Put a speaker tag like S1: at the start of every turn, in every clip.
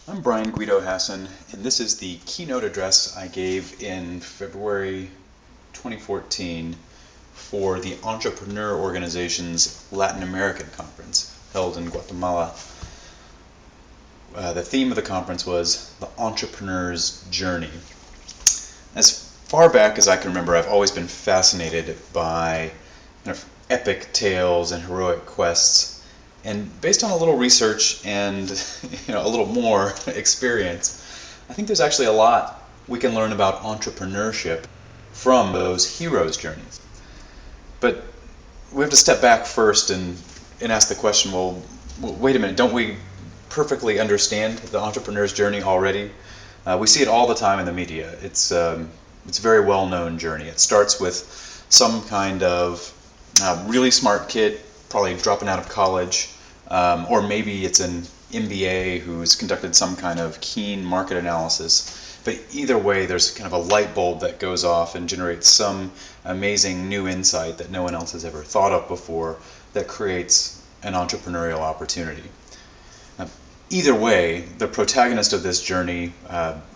S1: I'm Bryan Guido Hassin, and this is the keynote address I gave in February 2014 for the Entrepreneur Organization's Latin American Conference held in Guatemala. The theme of the conference was the entrepreneur's journey. As far back as I can remember, I've always been fascinated by epic tales and heroic quests. And based on a little research and a little more experience, I think there's actually a lot we can learn about entrepreneurship from those heroes' journeys. But we have to step back first and ask the question, well, wait a minute, don't we perfectly understand the entrepreneur's journey already? We see it all the time in the media. It's a very well-known journey. It starts with some kind of really smart kid, probably dropping out of college, or maybe it's an MBA who's conducted some kind of keen market analysis. But either way, there's kind of a light bulb that goes off and generates some amazing new insight that no one else has ever thought of before that creates an entrepreneurial opportunity. Either way, the protagonist of this journey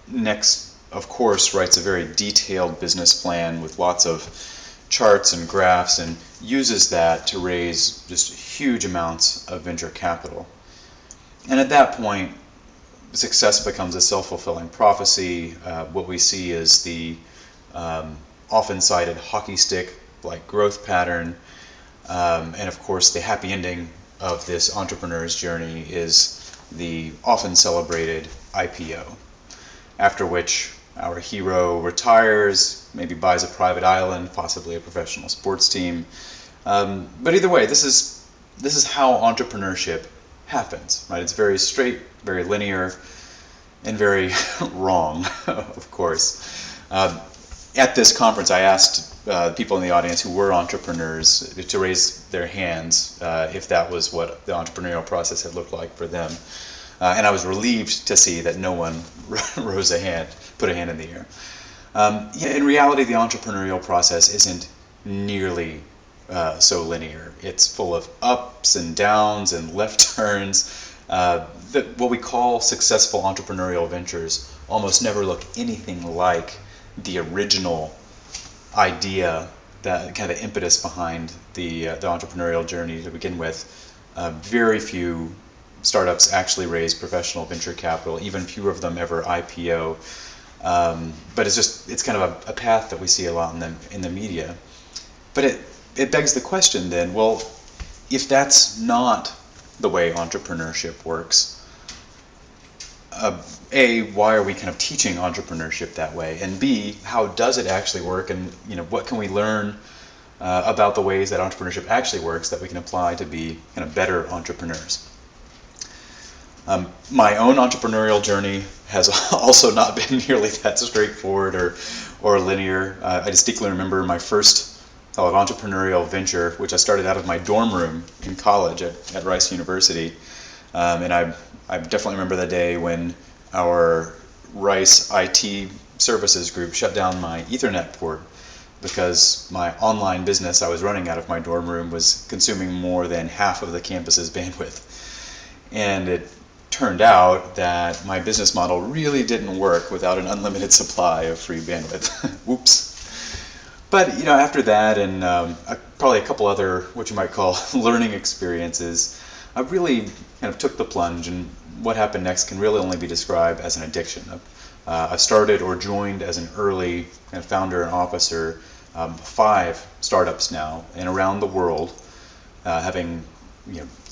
S1: next, of course, writes a very detailed business plan with lots of charts and graphs and uses that to raise just huge amounts of venture capital. And at that point, success becomes a self-fulfilling prophecy. What we see is the often cited hockey stick-like growth pattern. And of course, the happy ending of this entrepreneur's journey is the often celebrated IPO, after which our hero retires, maybe buys a private island, possibly a professional sports team. But either way, this is how entrepreneurship happens, right? It's very straight, very linear, and very wrong, of course. At this conference, I asked people in the audience who were entrepreneurs to raise their hands if that was what the entrepreneurial process had looked like for them. And I was relieved to see that no one rose a hand, put a hand in the air. In reality, the entrepreneurial process isn't nearly so linear. It's full of ups and downs and left turns. What we call successful entrepreneurial ventures almost never look anything like the original idea, that kind of impetus behind the entrepreneurial journey to begin with. Very few startups actually raise professional venture capital. Even fewer of them ever IPO. But it's kind of a path that we see a lot in the media. But it begs the question then, well, if that's not the way entrepreneurship works, A, why are we kind of teaching entrepreneurship that way? And B, how does it actually work? And what can we learn about the ways that entrepreneurship actually works that we can apply to be kind of better entrepreneurs? My own entrepreneurial journey has also not been nearly that straightforward or linear. I distinctly remember my first entrepreneurial venture, which I started out of my dorm room in college at Rice University. And I definitely remember the day when our Rice IT services group shut down my Ethernet port because my online business I was running out of my dorm room was consuming more than half of the campus's bandwidth. And it turned out that my business model really didn't work without an unlimited supply of free bandwidth. Whoops. But after that and probably a couple other what you might call learning experiences, I really kind of took the plunge, and what happened next can really only be described as an addiction. I started or joined as an early kind of founder and officer 5 startups now and around the world, having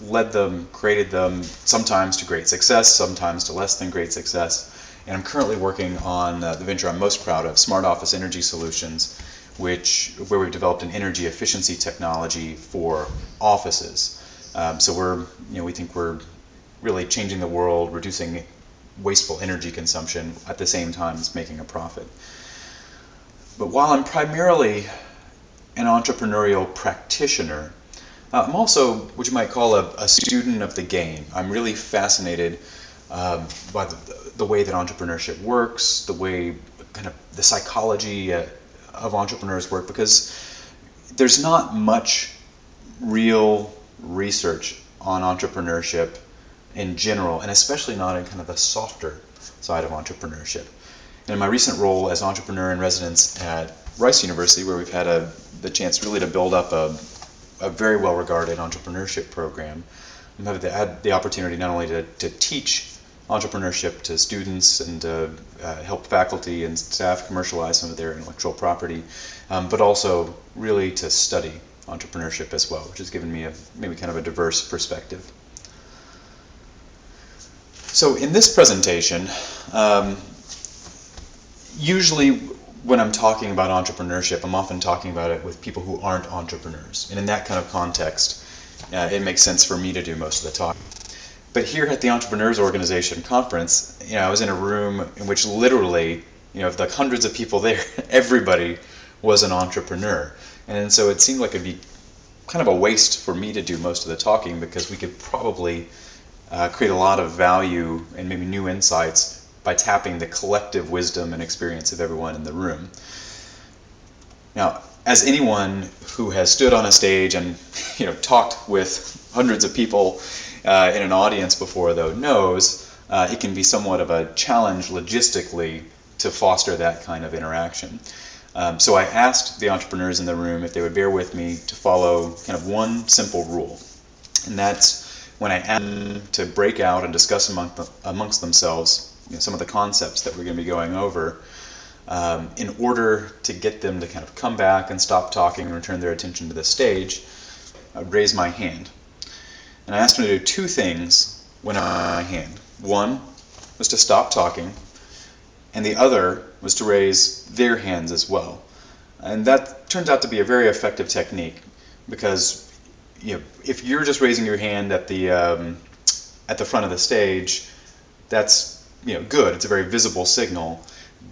S1: led them, created them, sometimes to great success, sometimes to less than great success. And I'm currently working on the venture I'm most proud of, Smart Office Energy Solutions, where we've developed an energy efficiency technology for offices. So we think we're really changing the world, reducing wasteful energy consumption at the same time as making a profit. But while I'm primarily an entrepreneurial practitioner, I'm also what you might call a student of the game. I'm really fascinated by the way that entrepreneurship works, the way kind of the psychology of entrepreneurs work, because there's not much real research on entrepreneurship in general, and especially not in kind of the softer side of entrepreneurship. And in my recent role as entrepreneur in residence at Rice University, where we've had the chance really to build up a very well-regarded entrepreneurship program, I've had the opportunity not only to teach entrepreneurship to students and help faculty and staff commercialize some of their intellectual property, but also really to study entrepreneurship as well, which has given me maybe kind of a diverse perspective. So in this presentation, usually when I'm talking about entrepreneurship, I'm often talking about it with people who aren't entrepreneurs. And in that kind of context, it makes sense for me to do most of the talking. But here at the Entrepreneurs Organization conference, I was in a room in which literally, of the hundreds of people there, everybody was an entrepreneur. And so it seemed like it'd be kind of a waste for me to do most of the talking, because we could probably create a lot of value and maybe new insights by tapping the collective wisdom and experience of everyone in the room. Now, as anyone who has stood on a stage and talked with hundreds of people in an audience before, though, knows it can be somewhat of a challenge logistically to foster that kind of interaction. So I asked the entrepreneurs in the room if they would bear with me to follow kind of one simple rule, and that's when I ask them to break out and discuss amongst themselves some of the concepts that we're going to be going over, in order to get them to kind of come back and stop talking and return their attention to the stage, I would raise my hand. And I asked them to do two things when I raised my hand. One was to stop talking, and the other was to raise their hands as well. And that turns out to be a very effective technique, because if you're just raising your hand at the front of the stage, that's good. It's a very visible signal.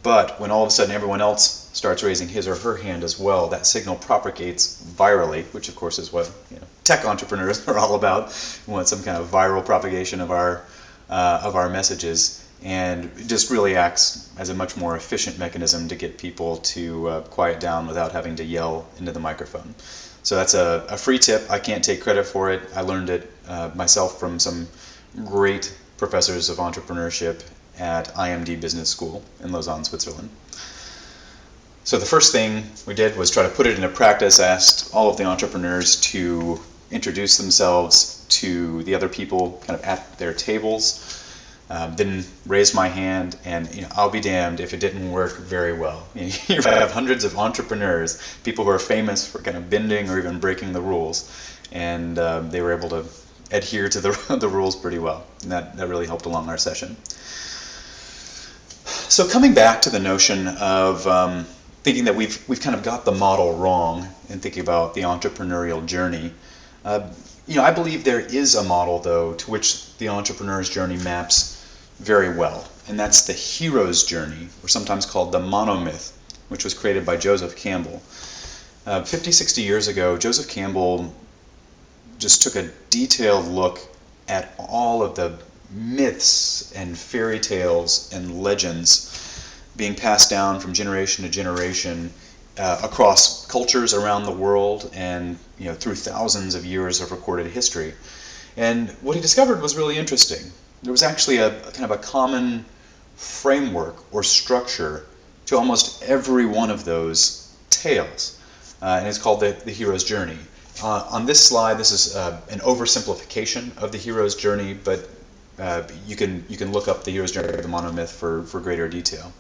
S1: But when all of a sudden everyone else starts raising his or her hand as well, that signal propagates virally, which of course is what tech entrepreneurs are all about. We want some kind of viral propagation of our messages, and it just really acts as a much more efficient mechanism to get people to quiet down without having to yell into the microphone. So that's a free tip. I can't take credit for it. I learned it myself from some great professors of entrepreneurship at IMD Business School in Lausanne, Switzerland. So the first thing we did was try to put it into practice. I asked all of the entrepreneurs to introduce themselves to the other people kind of at their tables. Then raised my hand, and I'll be damned if it didn't work very well. You have hundreds of entrepreneurs, people who are famous for kind of bending or even breaking the rules, and they were able to adhere to the rules pretty well, and that really helped along our session. So coming back to the notion of thinking that we've kind of got the model wrong in thinking about the entrepreneurial journey, I believe there is a model, though, to which the entrepreneur's journey maps very well, and that's the hero's journey, or sometimes called the monomyth, which was created by Joseph Campbell. 50, 60 years ago, Joseph Campbell just took a detailed look at all of the myths and fairy tales and legends being passed down from generation to generation across cultures around the world, and through thousands of years of recorded history. And what he discovered was really interesting. There was actually a kind of a common framework or structure to almost every one of those tales, and it's called the hero's journey. On this slide, this is an oversimplification of the hero's journey, but you can look up the hero's journey of the monomyth for greater detail.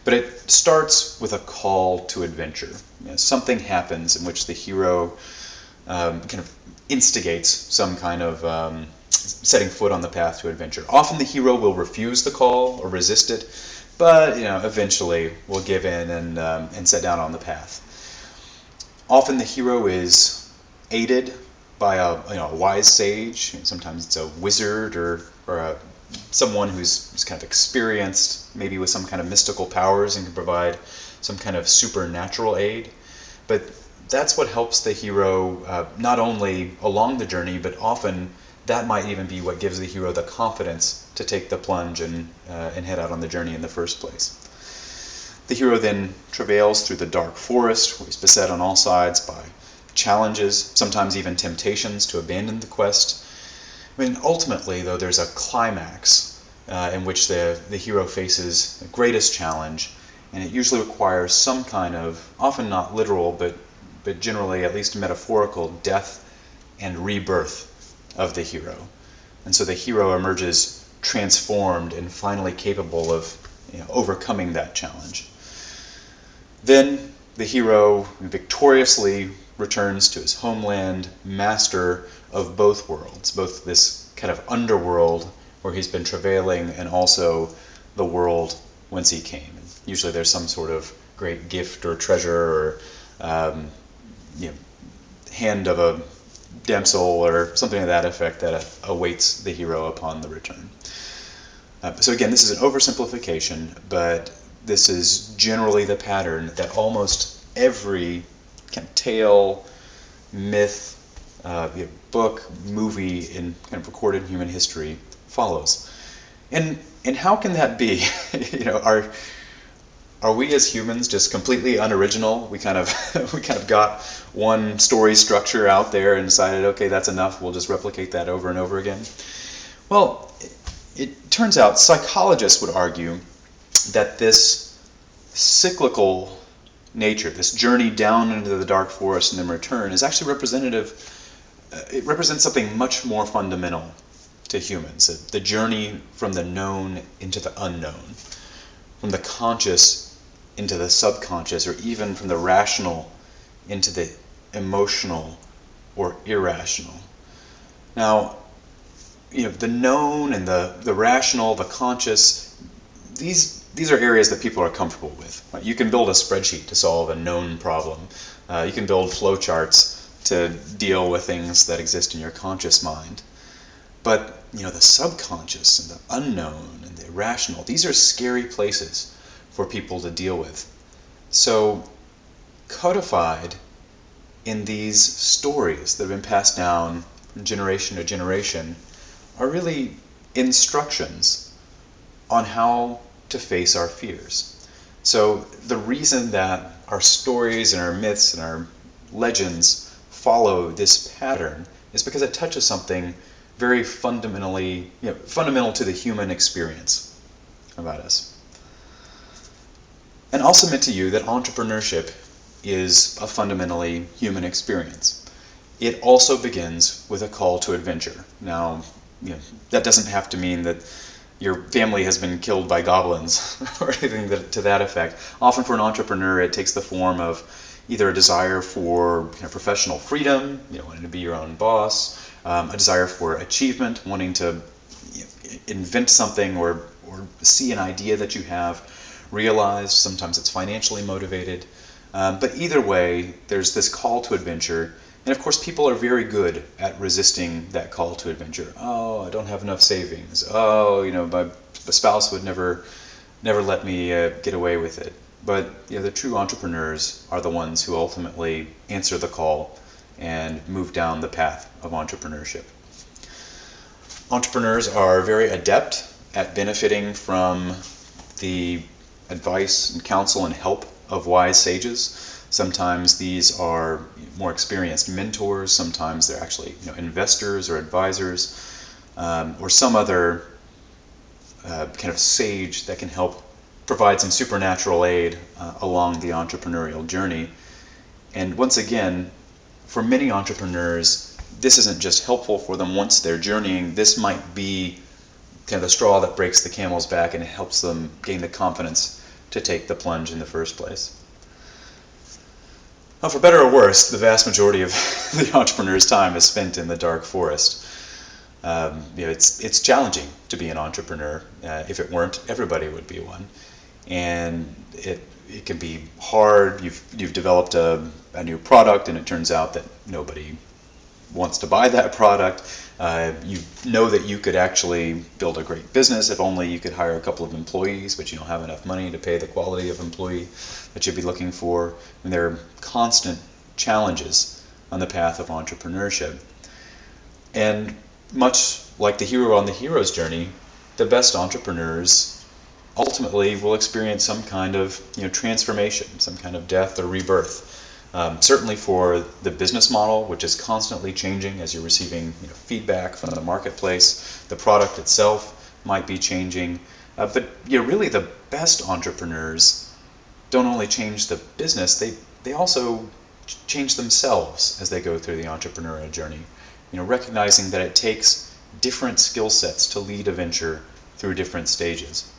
S1: But it starts with a call to adventure. Something happens in which the hero kind of instigates some kind of setting foot on the path to adventure. Often the hero will refuse the call or resist it, but eventually will give in and set down on the path. Often the hero is aided by a wise sage. Sometimes it's a wizard or someone who's kind of experienced, maybe with some kind of mystical powers, and can provide some kind of supernatural aid. But that's what helps the hero not only along the journey, but often that might even be what gives the hero the confidence to take the plunge and head out on the journey in the first place. The hero then travails through the dark forest, where he's beset on all sides by challenges, sometimes even temptations to abandon the quest. I mean, ultimately, though, there's a climax in which the hero faces the greatest challenge, and it usually requires some kind of, often not literal, but generally at least metaphorical, death and rebirth of the hero. And so the hero emerges transformed and finally capable of overcoming that challenge. Then the hero victoriously returns to his homeland, master of both worlds, both this kind of underworld where he's been travailing and also the world whence he came. And usually there's some sort of great gift or treasure or hand of a damsel or something to that effect that awaits the hero upon the return. So again, this is an oversimplification, but this is generally the pattern that almost every kind of tale, myth, book, movie in kind of recorded human history follows. And how can that be? Are we as humans just completely unoriginal? We kind of got one story structure out there and decided, okay, that's enough. We'll just replicate that over and over again. Well, it turns out psychologists would argue that this cyclical nature, this journey down into the dark forest and then return, is actually representative. It represents something much more fundamental to humans. The journey from the known into the unknown, from the conscious into the subconscious, or even from the rational into the emotional or irrational. Now, the known and the rational, the conscious, these are areas that people are comfortable with. Right? You can build a spreadsheet to solve a known problem. You can build flowcharts to deal with things that exist in your conscious mind. But the subconscious and the unknown and the irrational, these are scary places for people to deal with. So codified in these stories that have been passed down from generation to generation are really instructions on how to face our fears. So the reason that our stories and our myths and our legends follow this pattern is because it touches something very fundamental to the human experience about us. And I'll submit to you that entrepreneurship is a fundamentally human experience. It also begins with a call to adventure. Now, that doesn't have to mean that your family has been killed by goblins or anything to that effect. Often for an entrepreneur, it takes the form of either a desire for professional freedom, wanting to be your own boss, a desire for achievement, wanting to invent something or see an idea that you have realized. Sometimes it's financially motivated. But either way, there's this call to adventure. And of course, people are very good at resisting that call to adventure. Oh, I don't have enough savings. Oh, my spouse would never let me get away with it. But the true entrepreneurs are the ones who ultimately answer the call and move down the path of entrepreneurship. Entrepreneurs are very adept at benefiting from the advice and counsel and help of wise sages. Sometimes these are more experienced mentors. Sometimes they're actually investors or advisors, or some other kind of sage that can help provide some supernatural aid along the entrepreneurial journey. And once again, for many entrepreneurs, this isn't just helpful for them once they're journeying. This might be kind of the straw that breaks the camel's back and helps them gain the confidence to take the plunge in the first place. Now, for better or worse, the vast majority of the entrepreneur's time is spent in the dark forest. It's challenging to be an entrepreneur. If it weren't, everybody would be one. And it can be hard. You've developed a new product, and it turns out that nobody wants to buy that product. You know that you could actually build a great business if only you could hire a couple of employees, but you don't have enough money to pay the quality of employee that you'd be looking for. And there are constant challenges on the path of entrepreneurship. And much like the hero on the hero's journey, the best entrepreneurs ultimately will experience some kind of transformation, some kind of death or rebirth. Certainly for the business model, which is constantly changing as you're receiving feedback from the marketplace. The product itself might be changing. But really the best entrepreneurs don't only change the business, they also change themselves as they go through the entrepreneurial journey. Recognizing that it takes different skill sets to lead a venture through different stages.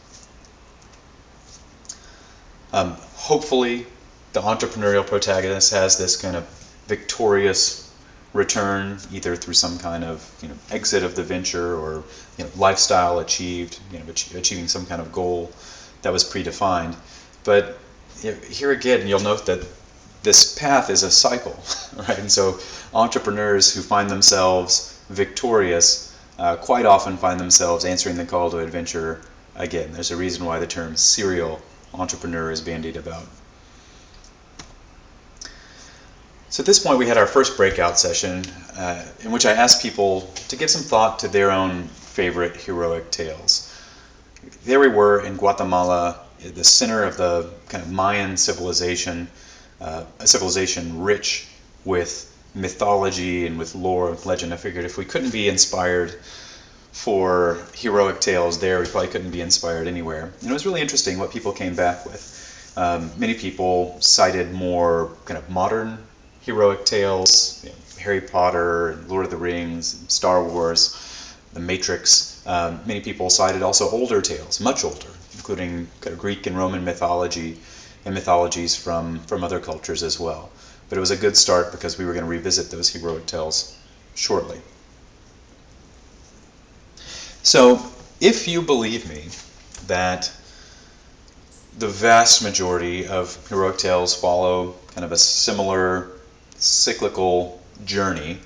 S1: Hopefully, the entrepreneurial protagonist has this kind of victorious return, either through some kind of exit of the venture or lifestyle achieved, achieving some kind of goal that was predefined. But here again, you'll note that this path is a cycle, right? And so entrepreneurs who find themselves victorious quite often find themselves answering the call to adventure again. There's a reason why the term serial entrepreneur is bandied about. So at this point we had our first breakout session in which I asked people to give some thought to their own favorite heroic tales. There we were in Guatemala, the center of the kind of Mayan civilization, a civilization rich with mythology and with lore and legend. I figured if we couldn't be inspired for heroic tales there, we probably couldn't be inspired anywhere. And it was really interesting what people came back with. Many people cited more kind of modern heroic tales, Harry Potter, and Lord of the Rings, and Star Wars, The Matrix. Many people cited also older tales, much older, including kind of Greek and Roman mythology and mythologies from other cultures as well. But it was a good start because we were going to revisit those heroic tales shortly. So if you believe me that the vast majority of heroic tales follow kind of a similar cyclical journey,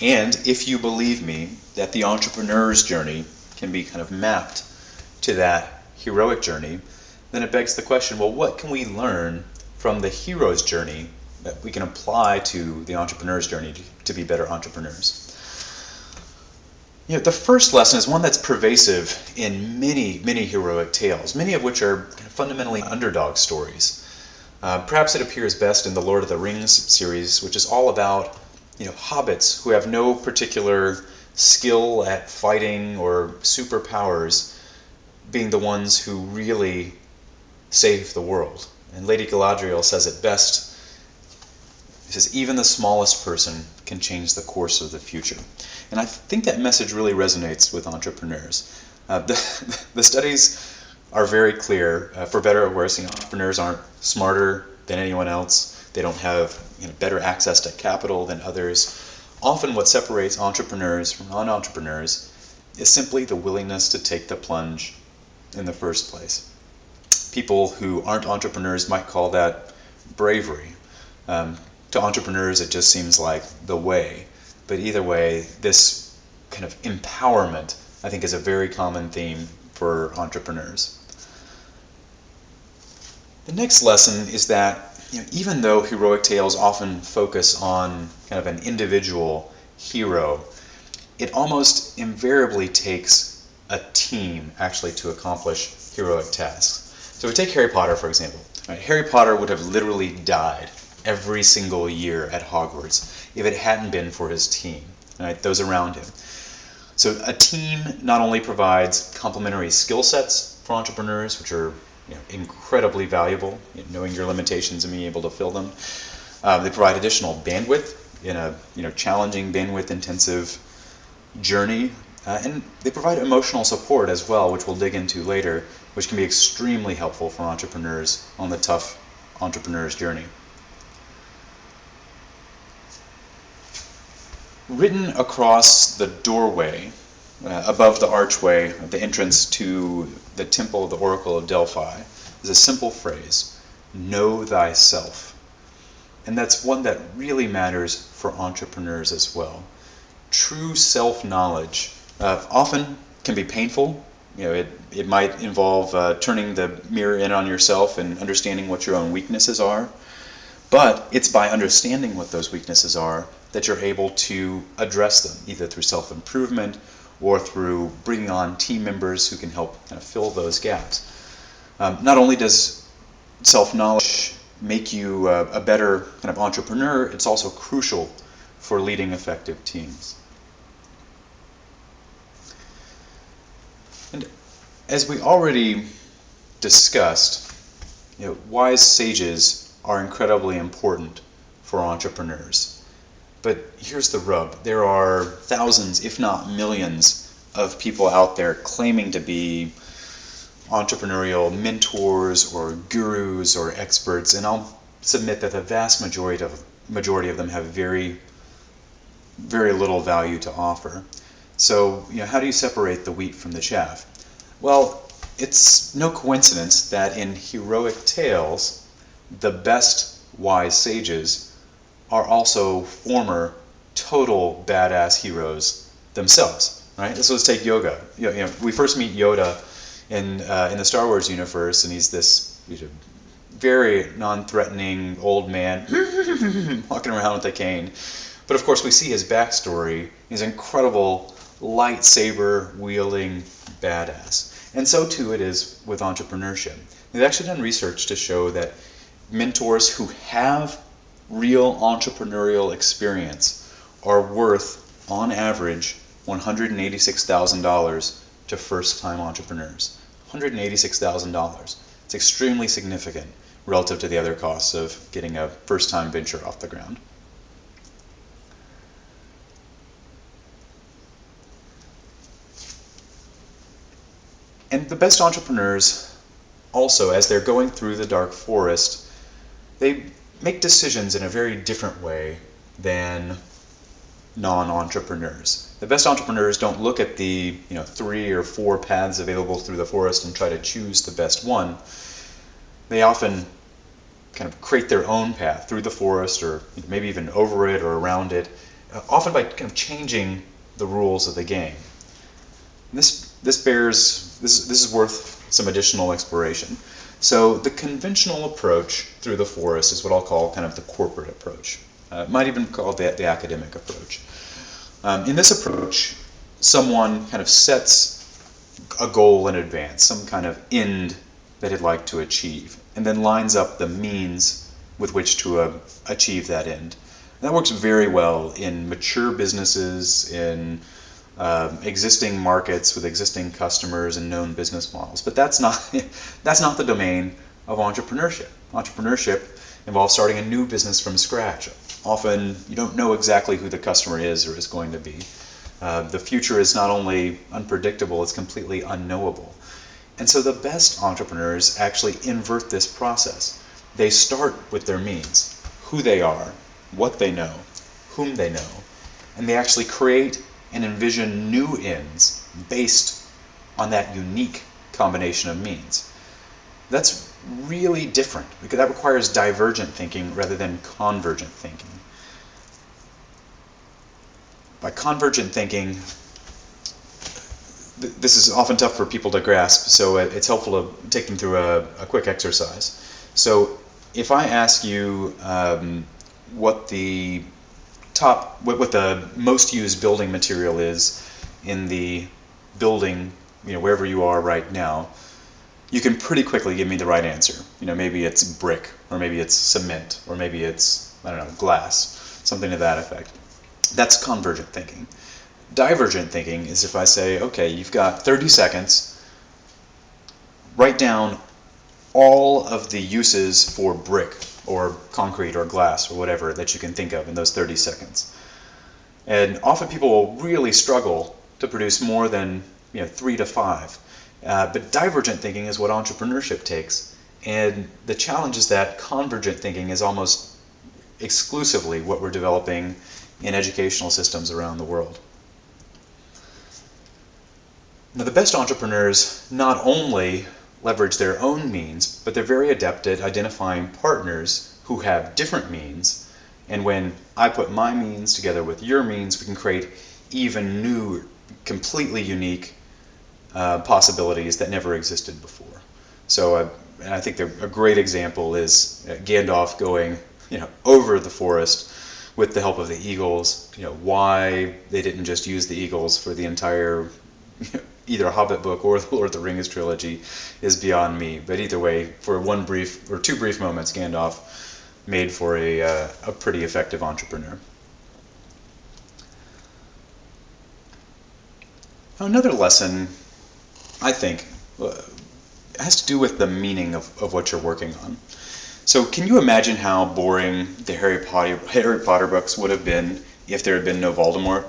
S1: and if you believe me that the entrepreneur's journey can be kind of mapped to that heroic journey, then it begs the question, well, what can we learn from the hero's journey that we can apply to the entrepreneur's journey to be better entrepreneurs? The first lesson is one that's pervasive in many, many heroic tales, many of which are kind of fundamentally underdog stories. Perhaps it appears best in the Lord of the Rings series, which is all about hobbits who have no particular skill at fighting or superpowers being the ones who really save the world. And Lady Galadriel says it best. She says, even the smallest person can change the course of the future. And I think that message really resonates with entrepreneurs. The studies are very clear. For better or worse, entrepreneurs aren't smarter than anyone else. They don't have better access to capital than others. Often what separates entrepreneurs from non-entrepreneurs is simply the willingness to take the plunge in the first place. People who aren't entrepreneurs might call that bravery. To entrepreneurs, it just seems like the way. But either way, this kind of empowerment, I think, is a very common theme for entrepreneurs. The next lesson is that even though heroic tales often focus on kind of an individual hero, it almost invariably takes a team actually to accomplish heroic tasks. So we take Harry Potter, for example. Right? Harry Potter would have literally died every single year at Hogwarts if it hadn't been for his team, right? Those around him. So a team not only provides complementary skill sets for entrepreneurs, which are incredibly valuable, knowing your limitations and being able to fill them. They provide additional bandwidth in a challenging, bandwidth-intensive journey, and they provide emotional support as well, which we'll dig into later, which can be extremely helpful for entrepreneurs on the tough entrepreneur's journey. Written across the doorway, above the archway at the entrance to the temple of the Oracle of Delphi, is a simple phrase, know thyself. And that's one that really matters for entrepreneurs as well. True self-knowledge often can be painful. It might involve turning the mirror in on yourself and understanding what your own weaknesses are. But it's by understanding what those weaknesses are that you're able to address them, either through self-improvement or through bringing on team members who can help kind of fill those gaps. Not only does self-knowledge make you a better kind of entrepreneur, it's also crucial for leading effective teams. And as we already discussed, wise sages are incredibly important for entrepreneurs. But here's the rub. There are thousands, if not millions, of people out there claiming to be entrepreneurial mentors or gurus or experts, and I'll submit that the vast majority of them have very, very little value to offer. So, how do you separate the wheat from the chaff? Well, it's no coincidence that in heroic tales, the best wise sages are also former total badass heroes themselves, right? So let's take Yoda. We first meet Yoda in the Star Wars universe, and he's this very non-threatening old man walking around with a cane. But of course, we see his backstory. He's an incredible lightsaber wielding badass. And so too it is with entrepreneurship. They've actually done research to show that mentors who have real entrepreneurial experience are worth, on average, $186,000 to first-time entrepreneurs. $186,000. It's extremely significant relative to the other costs of getting a first-time venture off the ground. And the best entrepreneurs also, as they're going through the dark forest, they make decisions in a very different way than non-entrepreneurs. The best entrepreneurs don't look at the 3 or 4 paths available through the forest and try to choose the best one. They often kind of create their own path through the forest, or maybe even over it or around it, often by kind of changing the rules of the game. This is worth some additional exploration. So the conventional approach through the forest is what I'll call kind of the corporate approach. Might even call it the academic approach. In this approach, someone kind of sets a goal in advance, some kind of end that he'd like to achieve, and then lines up the means with which to achieve that end. And that works very well in mature businesses, in existing markets with existing customers and known business models. But that's not the domain of entrepreneurship. Entrepreneurship involves starting a new business from scratch. Often you don't know exactly who the customer is or is going to be. The future is not only unpredictable, it's completely unknowable. And so the best entrepreneurs actually invert this process. They start with their means, who they are, what they know, whom they know, and they actually create and envision new ends based on that unique combination of means. That's really different because that requires divergent thinking rather than convergent thinking. By convergent thinking, this is often tough for people to grasp, so it's helpful to take them through a quick exercise. So if I ask you what the most used building material is in the building, wherever you are right now, you can pretty quickly give me the right answer. Maybe it's brick, or maybe it's cement, or maybe it's, glass, something to that effect. That's convergent thinking. Divergent thinking is if I say, okay, you've got 30 seconds, write down all of the uses for brick or concrete or glass or whatever that you can think of in those 30 seconds. And often people will really struggle to produce more than 3 to 5. But divergent thinking is what entrepreneurship takes. And the challenge is that convergent thinking is almost exclusively what we're developing in educational systems around the world. Now, the best entrepreneurs not only leverage their own means, but they're very adept at identifying partners who have different means. And when I put my means together with your means, we can create even new, completely unique possibilities that never existed before. So and I think a great example is Gandalf going over the forest with the help of the eagles. Why they didn't just use the eagles for the entire either a Hobbit book or the Lord of the Rings trilogy is beyond me. But either way, for one brief or two brief moments, Gandalf made for a pretty effective entrepreneur. Now, another lesson, I think, has to do with the meaning of what you're working on. So can you imagine how boring the Harry Potter books would have been if there had been no Voldemort?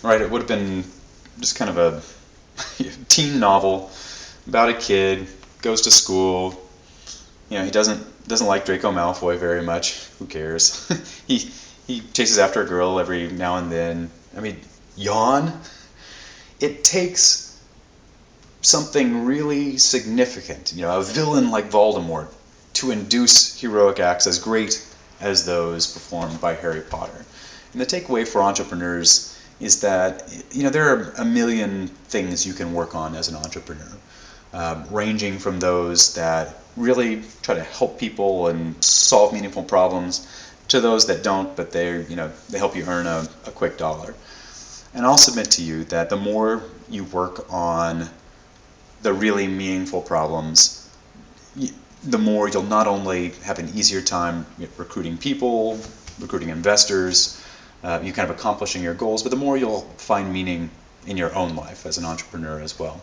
S1: Right, it would have been just kind of a teen novel about a kid, goes to school, he doesn't like Draco Malfoy very much. Who cares? he chases after a girl every now and then. I mean, yawn. It takes something really significant, a villain like Voldemort, to induce heroic acts as great as those performed by Harry Potter. And the takeaway for entrepreneurs is that there are a million things you can work on as an entrepreneur, ranging from those that really try to help people and solve meaningful problems to those that don't, but they help you earn a quick dollar. And I'll submit to you that the more you work on the really meaningful problems, the more you'll not only have an easier time recruiting people, recruiting investors, you kind of accomplishing your goals, but the more you'll find meaning in your own life as an entrepreneur as well.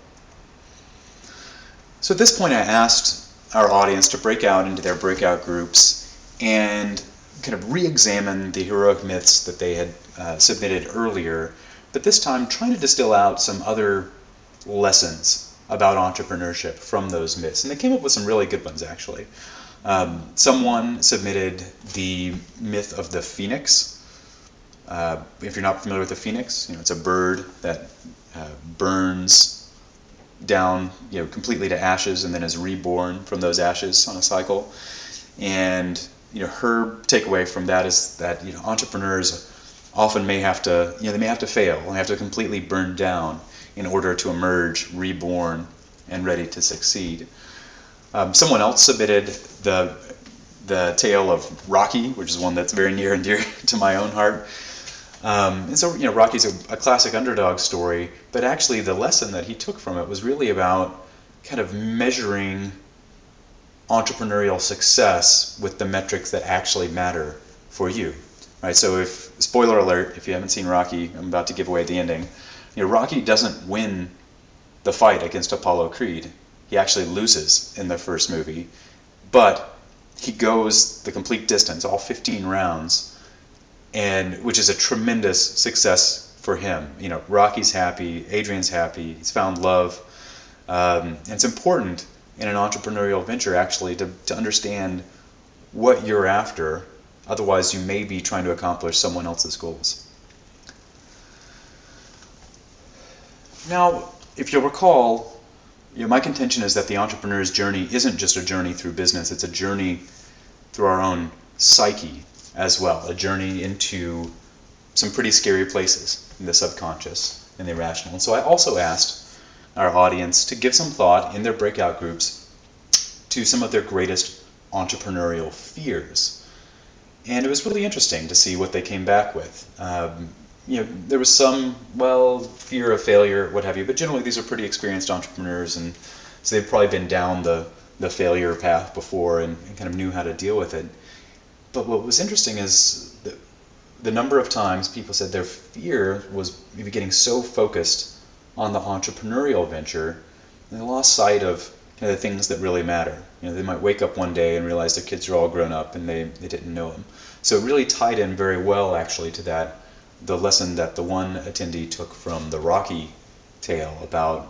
S1: So at this point, I asked our audience to break out into their breakout groups and kind of re-examine the heroic myths that they had submitted earlier, but this time trying to distill out some other lessons about entrepreneurship from those myths. And they came up with some really good ones, actually. Someone submitted the myth of the phoenix. If you're not familiar with the phoenix, it's a bird that burns down completely to ashes and then is reborn from those ashes on a cycle. And her takeaway from that is that entrepreneurs often may have to fail and have to completely burn down in order to emerge reborn and ready to succeed. Someone else submitted the tale of Rocky, which is one that's very near and dear to my own heart. And so, Rocky's a classic underdog story, but actually the lesson that he took from it was really about kind of measuring entrepreneurial success with the metrics that actually matter for you. Right? So spoiler alert, if you haven't seen Rocky, I'm about to give away the ending. Rocky doesn't win the fight against Apollo Creed. He actually loses in the first movie, but he goes the complete distance, all 15 rounds, and which is a tremendous success for him. Rocky's happy, Adrian's happy, he's found love. And it's important in an entrepreneurial venture actually to understand what you're after. Otherwise, you may be trying to accomplish someone else's goals. Now, if you'll recall, my contention is that the entrepreneur's journey isn't just a journey through business, it's a journey through our own psyche as well, a journey into some pretty scary places in the subconscious and the irrational. And so I also asked our audience to give some thought in their breakout groups to some of their greatest entrepreneurial fears. And it was really interesting to see what they came back with. There was some, fear of failure, what have you, but generally these are pretty experienced entrepreneurs, and so they've probably been down the failure path before and kind of knew how to deal with it. But what was interesting is the number of times people said their fear was maybe getting so focused on the entrepreneurial venture, and they lost sight of the things that really matter. They might wake up one day and realize their kids are all grown up and they didn't know them. So it really tied in very well actually to the lesson that the one attendee took from the Rocky tale about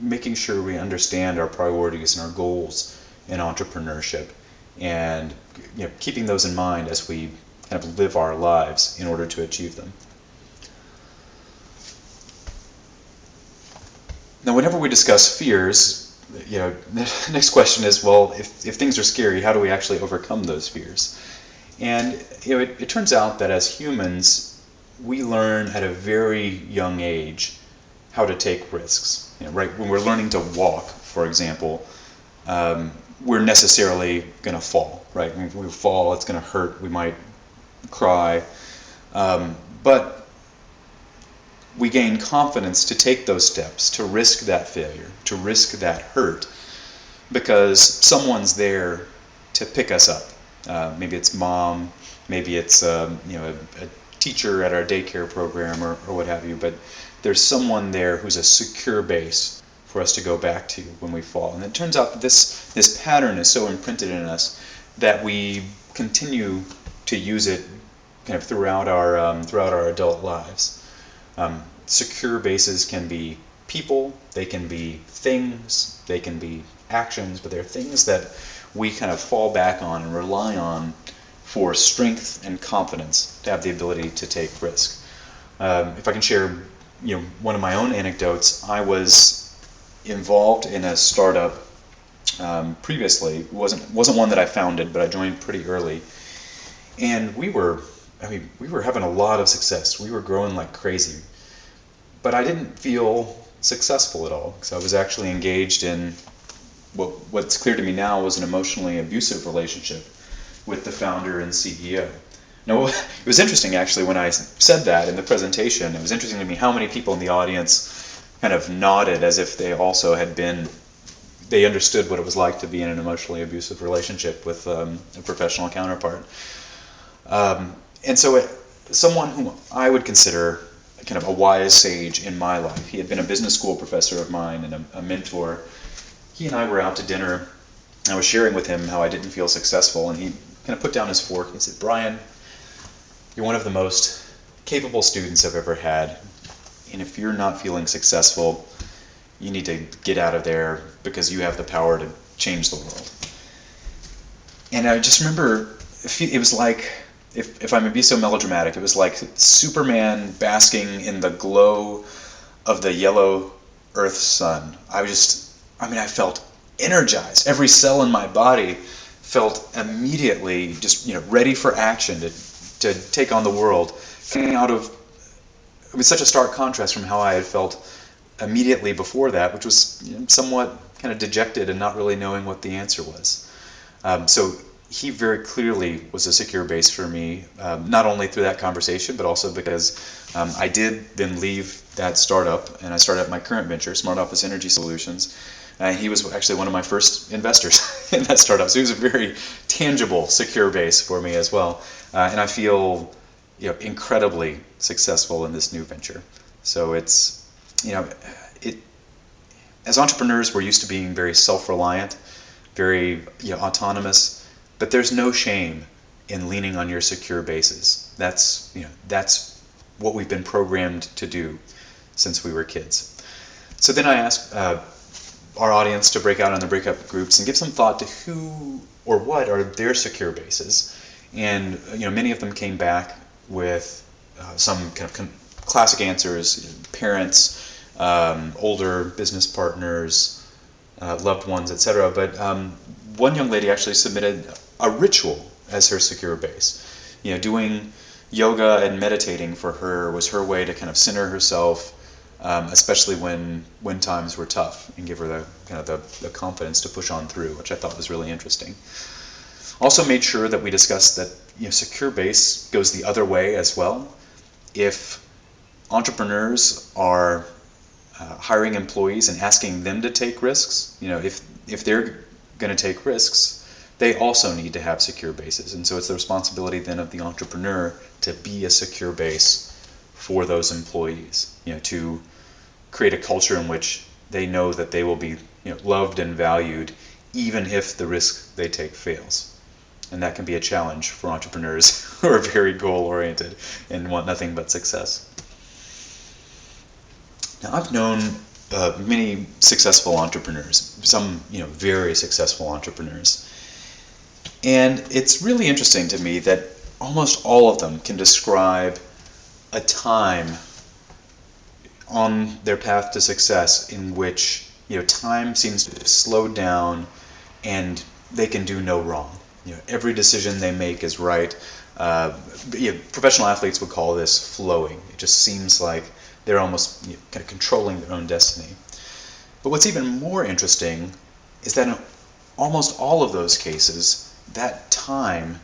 S1: making sure we understand our priorities and our goals in entrepreneurship, and keeping those in mind as we kind of live our lives in order to achieve them. Now, whenever we discuss fears, the next question is, if things are scary, how do we actually overcome those fears? And it turns out that as humans, we learn at a very young age how to take risks. Right when we're learning to walk, for example, we're necessarily going to fall. Right, when we fall, it's going to hurt. We might cry, but we gain confidence to take those steps, to risk that failure, to risk that hurt, because someone's there to pick us up. Maybe it's mom, maybe it's a teacher at our daycare program or what have you, but there's someone there who's a secure base for us to go back to when we fall. And it turns out that this pattern is so imprinted in us that we continue to use it kind of throughout our adult lives. Secure bases can be people, they can be things, they can be actions, but they're things that we kind of fall back on and rely on for strength and confidence to have the ability to take risk. If I can share, one of my own anecdotes, I was involved in a startup previously. It wasn't one that I founded, but I joined pretty early, and we were having a lot of success. We were growing like crazy, but I didn't feel successful at all because I was actually engaged in what's clear to me now was an emotionally abusive relationship with the founder and CEO. Now, it was interesting actually when I said that in the presentation. It was interesting to me how many people in the audience kind of nodded as if they also they understood what it was like to be in an emotionally abusive relationship with a professional counterpart. And so someone whom I would consider kind of a wise sage in my life, he had been a business school professor of mine and a mentor. He and I were out to dinner. I was sharing with him how I didn't feel successful, and he kind of put down his fork and he said, "Bryan, you're one of the most capable students I've ever had, and if you're not feeling successful, you need to get out of there because you have the power to change the world." And I just remember it was like, if I may be so melodramatic, it was like Superman basking in the glow of the yellow Earth sun. I felt energized. Every cell in my body felt immediately just ready for action to take on the world. Coming out of, it was such a stark contrast from how I had felt immediately before that, which was somewhat kind of dejected and not really knowing what the answer was. So he very clearly was a secure base for me, not only through that conversation, but also because I did then leave that startup and I started my current venture, Smart Office Energy Solutions. He was actually one of my first investors in that startup, so he was a very tangible, secure base for me as well. And I feel incredibly successful in this new venture. So it's, as entrepreneurs, we're used to being very self-reliant, very autonomous, but there's no shame in leaning on your secure bases. That's what we've been programmed to do since we were kids. So then I asked our audience to break out in the breakup groups and give some thought to who or what are their secure bases. And many of them came back with some kind of classic answers: parents, older business partners, loved ones, etc. But one young lady actually submitted a ritual as her secure base. Doing yoga and meditating for her was her way to kind of center herself, especially when times were tough, and give her the confidence to push on through, which I thought was really interesting. Also made sure that we discussed that secure base goes the other way as well. If entrepreneurs are hiring employees and asking them to take risks, if they're going to take risks, they also need to have secure bases. And so it's the responsibility then of the entrepreneur to be a secure base for those employees, to create a culture in which they know that they will be loved and valued even if the risk they take fails. And that can be a challenge for entrepreneurs who are very goal-oriented and want nothing but success. Now, I've known many successful entrepreneurs, some very successful entrepreneurs. And it's really interesting to me that almost all of them can describe a time on their path to success in which time seems to slow down and they can do no wrong. Every decision they make is right. Professional athletes would call this flowing. It just seems like they're almost kind of controlling their own destiny. But what's even more interesting is that in almost all of those cases, that time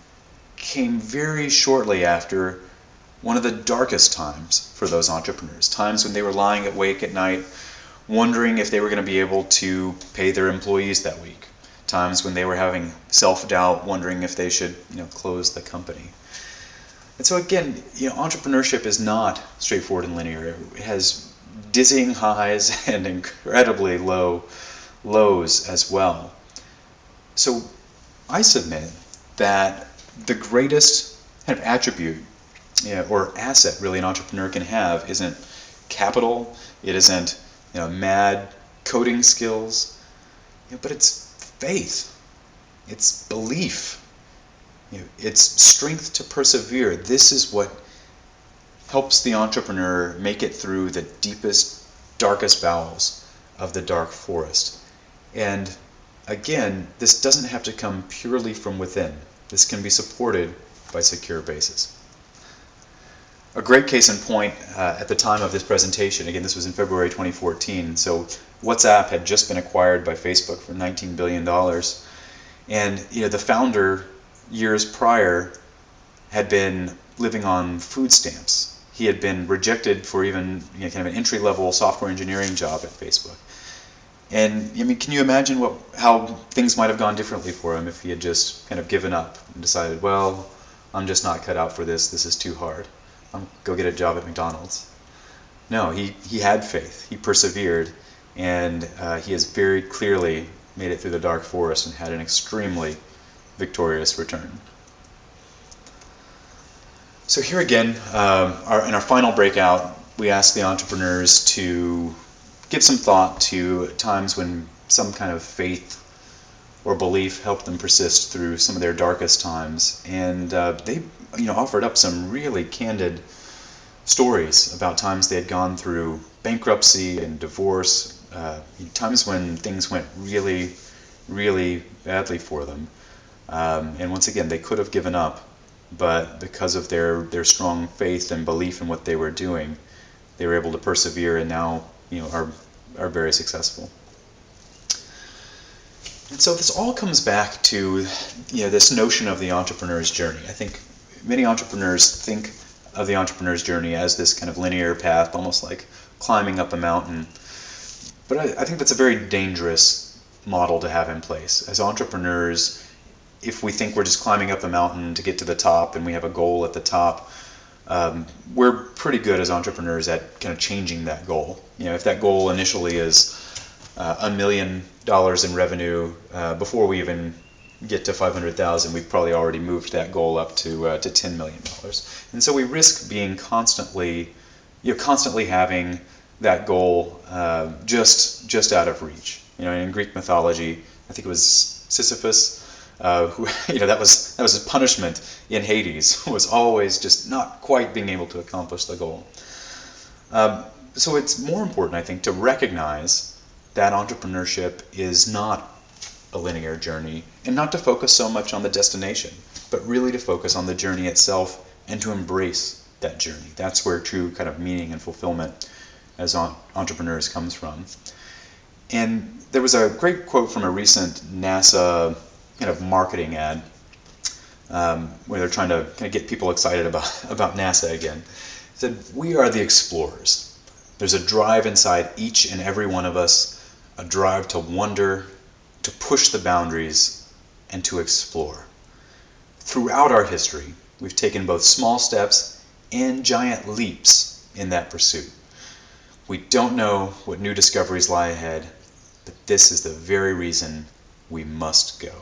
S1: came very shortly after one of the darkest times for those entrepreneurs, times when they were lying awake at night wondering if they were going to be able to pay their employees that week, times when they were having self-doubt, wondering if they should close the company. And so again, entrepreneurship is not straightforward and linear. It has dizzying highs and incredibly low lows as well. So I submit that the greatest kind of attribute or asset really an entrepreneur can have isn't capital, it isn't mad coding skills, but it's faith, it's belief, it's strength to persevere. This is what helps the entrepreneur make it through the deepest, darkest bowels of the dark forest. And again, this doesn't have to come purely from within. This can be supported by secure bases. A great case in point at the time of this presentation, again, this was in February 2014, so WhatsApp had just been acquired by Facebook for $19 billion. And the founder, years prior, had been living on food stamps. He had been rejected for even kind of an entry-level software engineering job at Facebook. And can you imagine how things might have gone differently for him if he had just kind of given up and decided, well, I'm just not cut out for this. This is too hard. I'm go get a job at McDonald's. No, he had faith. He persevered, and he has very clearly made it through the dark forest and had an extremely victorious return. So here again, in our final breakout, we ask the entrepreneurs to give some thought to times when some kind of faith or belief helped them persist through some of their darkest times. And they offered up some really candid stories about times they had gone through bankruptcy and divorce, times when things went really, really badly for them. And once again, they could have given up, but because of their strong faith and belief in what they were doing, they were able to persevere and now are very successful. And so this all comes back to this notion of the entrepreneur's journey. I think many entrepreneurs think of the entrepreneur's journey as this kind of linear path, almost like climbing up a mountain. But I think that's a very dangerous model to have in place. As entrepreneurs, if we think we're just climbing up a mountain to get to the top and we have a goal at the top, we're pretty good as entrepreneurs at kind of changing that goal. If that goal initially is $1 million in revenue, before we even get to 500,000, we've probably already moved that goal up to $10 million. And so we risk being constantly having that goal just out of reach. In Greek mythology, I think it was Sisyphus, who that was his punishment in Hades, was always just not quite being able to accomplish the goal. So it's more important, I think, to recognize that entrepreneurship is not a linear journey, and not to focus so much on the destination, but really to focus on the journey itself and to embrace that journey. That's where true kind of meaning and fulfillment as entrepreneurs comes from. And there was a great quote from a recent NASA kind of marketing ad where they're trying to kind of get people excited about NASA again. It said, "We are the explorers. There's a drive inside each and every one of us, a drive to wonder, to push the boundaries, and to explore. Throughout our history, we've taken both small steps and giant leaps in that pursuit. We don't know what new discoveries lie ahead, but this is the very reason we must go."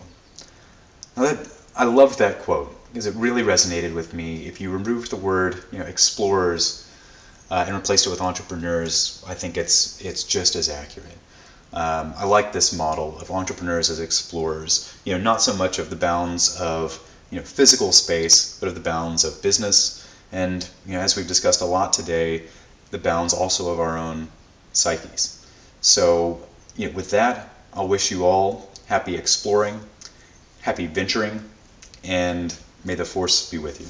S1: Now I loved that quote because it really resonated with me. If you removed the word explorers and replaced it with entrepreneurs, I think it's just as accurate. I like this model of entrepreneurs as explorers, not so much of the bounds of physical space, but of the bounds of business, and as we've discussed a lot today, the bounds also of our own psyches. So with that, I'll wish you all happy exploring, happy venturing, and may the force be with you.